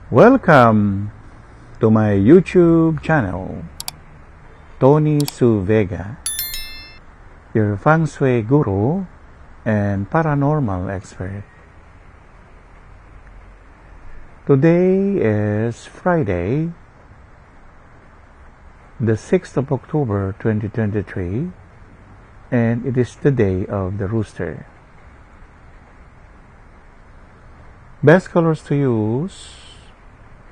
Welcome to my YouTube channel, Tony Suvega, your Feng Shui guru and paranormal expert. Today is Friday, the 6th of October 2023, and it is the day of the Rooster. Best colors to use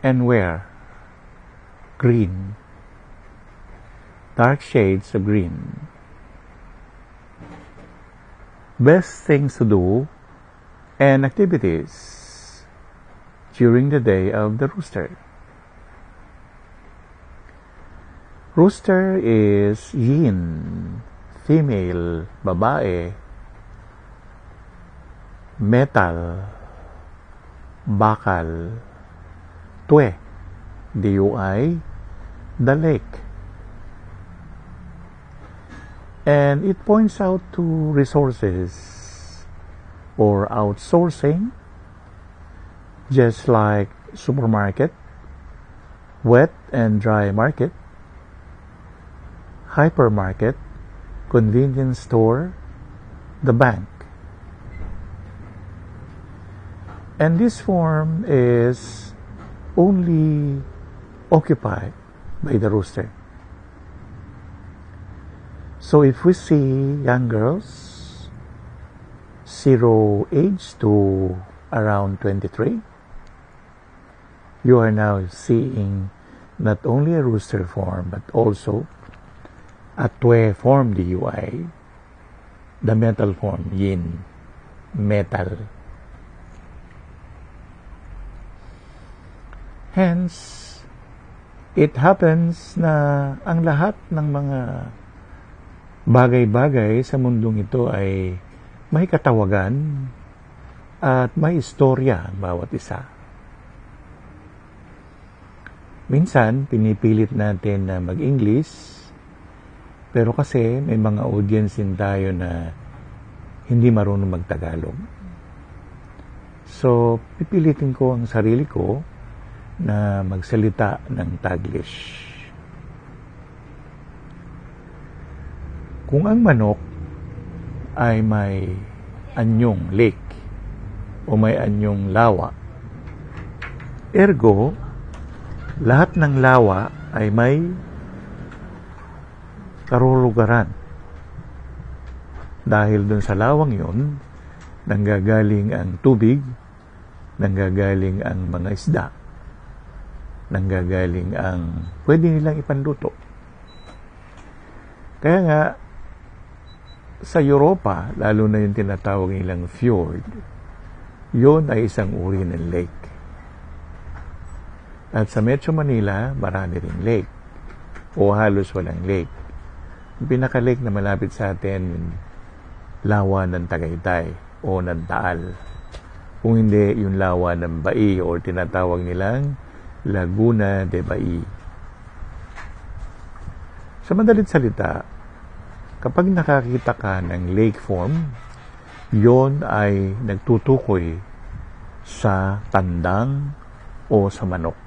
and wear: green, dark shades of green. Best things to do and activities during the day of the Rooster. Rooster is yin, female, babae, metal, bakal, twe, DUI, the lake. And it points out to resources or outsourcing, just like supermarket, wet and dry market, hypermarket, convenience store, the bank. And this form is only occupied by the Rooster. So if we see young girls, 0 age to around 23, you are now seeing not only a Rooster form but also a twe form, DUI, the metal form, yin, metal. Hence, it happens na ang lahat ng mga bagay-bagay sa mundong ito ay may katawagan at may istorya bawat isa. Minsan, pinipilit natin na mag-English, pero kasi may mga audience din tayo na hindi marunong mag-Tagalog. So, pipilitin ko ang sarili ko na magsalita ng Taglish. Kung ang manok ay may anyong lake o may anyong lawa, ergo, lahat ng lawa ay may karulugaran. Dahil dun sa lawang yun, nanggagaling ang tubig, nanggagaling ang mga isda, nanggagaling ang pwede nilang ipanluto. Kaya nga, sa Europa, lalo na yung tinatawag nilang fjord, yun ay isang uri ng lake. At sa Metro Manila, marami ring lake o halos walang lake. Yung pinaka-lake na malapit sa atin, yung lawa ng Tagaytay o ng Taal. Kung hindi, yung lawa ng Bai o tinatawag nilang Laguna de Bai. Sa madalit salita, kapag nakakita ka ng lake form, yon ay nagtutukoy sa tandang o sa manok.